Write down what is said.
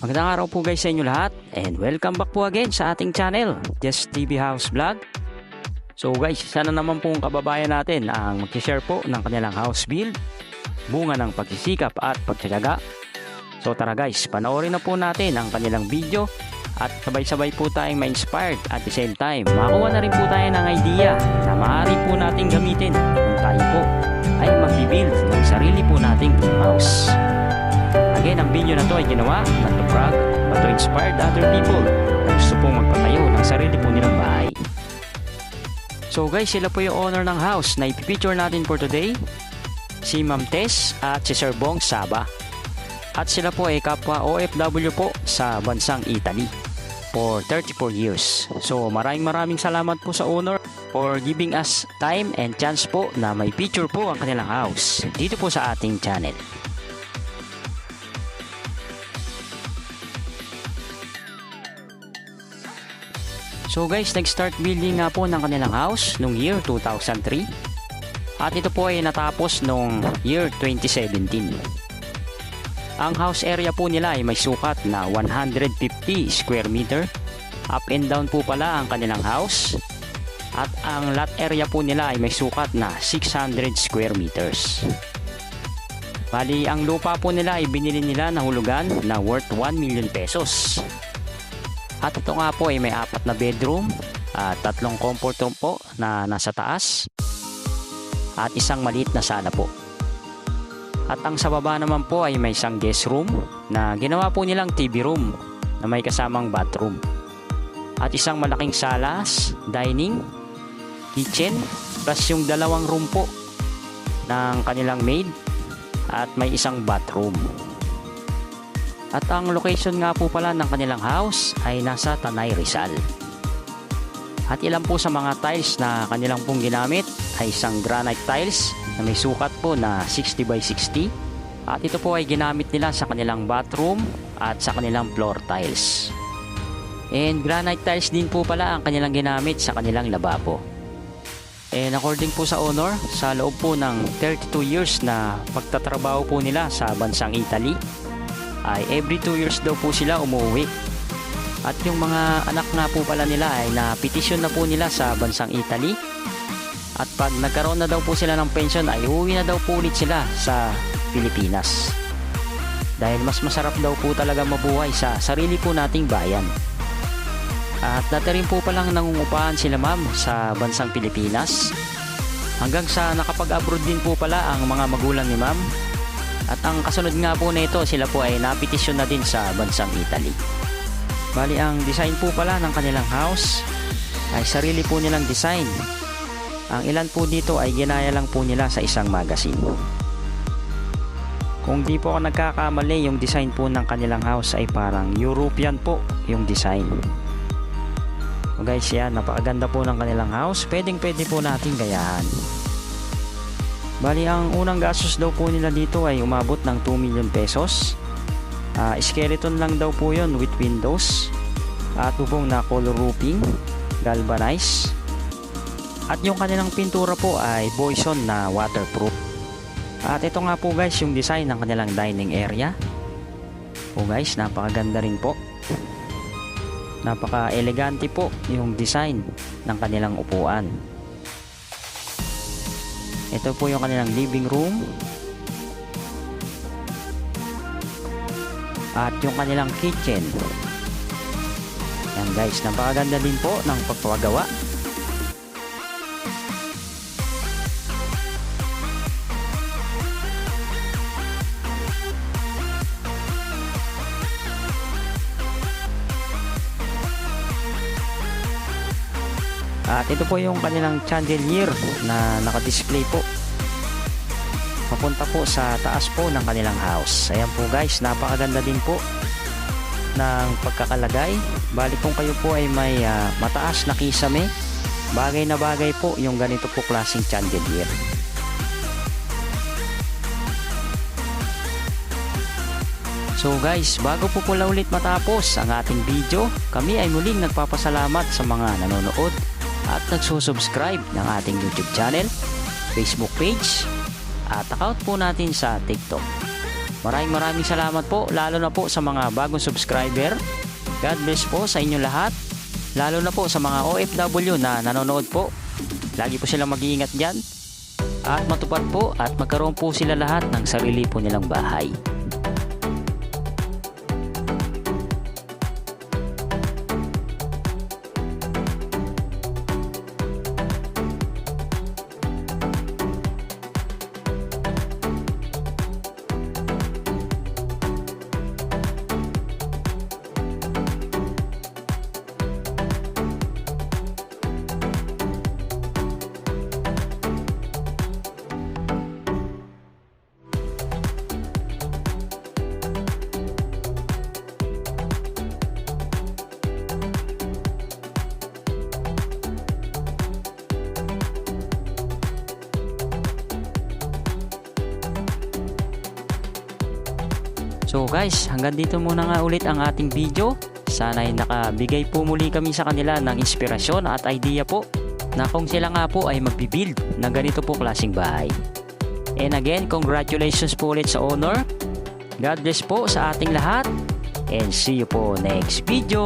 Magandang araw po guys sa inyo lahat and welcome back po again sa ating channel, Just TV House Vlog. So guys, sana naman pong kababayan natin ang mag-share po ng kanilang house build, bunga ng pagsisikap at pagtsatsaga. So tara guys, panoorin na po natin ang kanilang video at sabay-sabay po tayong ma-inspired at the same time makakuha na rin po tayo ng idea na maaari po nating gamitin kung tayo po ay mag-build ng sarili po nating house. Again, ang video na to ay ginawa not to brag but to inspire other people na gusto pong magpatayo ng sarili po nilang bahay. So guys, sila po yung owner ng house na ipipicture natin for today, si Ma'am Tess at si Sir Bong Saba. At sila po ay kapwa OFW po sa bansang Italy for 34 years. So maraming salamat po sa owner for giving us time and chance po na may picture po ang kanilang house dito po sa ating channel. So guys, nag-start building nga po ng kanilang house noong year 2003 at ito po ay natapos noong year 2017. Ang house area po nila ay may sukat na 150 square meter. Up and down po pala ang kanilang house at ang lot area po nila ay may sukat na 600 square meters. Bali, ang lupa po nila ay binili nila na hulugan na worth 1 million pesos. At ito nga po ay may 4 na bedroom at 3 comfort room po na nasa taas at isang maliit na sala po. At ang sa baba naman po ay may isang guest room na ginawa po nilang TV room na may kasamang bathroom. At isang malaking salas, dining, kitchen, plus yung 2 room po ng kanilang maid at may isang bathroom. At ang location nga po pala ng kanilang house ay nasa Tanay, Rizal. At ilan po sa mga tiles na kanilang pong ginamit ay isang granite tiles na may sukat po na 60 by 60. At ito po ay ginamit nila sa kanilang bathroom at sa kanilang floor tiles. And granite tiles din po pala ang kanilang ginamit sa kanilang lababo. And according po sa owner, sa loob po ng 32 years na pagtatrabaho po nila sa bansang Italy, ay every 2 years daw po sila umuwi. At yung mga anak na po pala nila ay na-petition na po nila sa bansang Italy. At pag nagkaroon na daw po sila ng pension ay uwi na daw po ulit sila sa Pilipinas. Dahil mas masarap daw po talaga mabuhay sa sarili po nating bayan. At dati rin po palang nangungupahan sila ma'am sa bansang Pilipinas. Hanggang sa nakapag-abroad din po pala ang mga magulang ni ma'am. At ang kasunod nga po na ito, sila po ay napetisyon na din sa bansang Italy. Bali, ang design po pala ng kanilang house ay sarili po nilang design. Ang ilan po dito ay ginaya lang po nila sa isang magazine. Kung di po ako nagkakamali, yung design po ng kanilang house ay parang European po yung design. So guys, yan, napakaganda po ng kanilang house. Pwede po natin gayahan. Bali, ang unang gastos daw po nila dito ay umabot ng 2 million pesos. Skeleton lang daw po yun with windows. At bubong na color roofing, galvanized. At yung kanilang pintura po ay Boyson na waterproof. At ito nga po guys yung design ng kanilang dining area. O guys, napakaganda rin po. Napaka-elegante po yung design ng kanilang upuan. Ito po yung kanilang living room. At yung kanilang kitchen. Yan guys, napakaganda din po ng pagpapagawa. At ito po yung kanilang chandelier na nakadisplay po papunta po sa taas po ng kanilang house. Ayan po guys, napakaganda din po ng pagkakalagay. Bali kung kayo po ay may mataas na kisame, bagay na bagay po yung ganito po klaseng chandelier. So guys, bago po pala ulit matapos ang ating video, kami ay muling nagpapasalamat sa mga nanonood at nagsusubscribe ng ating YouTube channel, Facebook page at account po natin sa TikTok. Maraming salamat po, lalo na po sa mga bagong subscriber. God bless po sa inyo lahat, lalo na po sa mga OFW na nanonood po. Lagi po silang mag-iingat dyan at matupad po at magkaroon po sila lahat ng sarili po nilang bahay. So guys, hanggang dito muna nga ulit ang ating video. Sana ay nakabigay po muli kami sa kanila ng inspirasyon at idea po na kung sila nga po ay magbibuild ng ganito po klaseng bahay. And again, congratulations po ulit sa owner. God bless po sa ating lahat and see you po next video.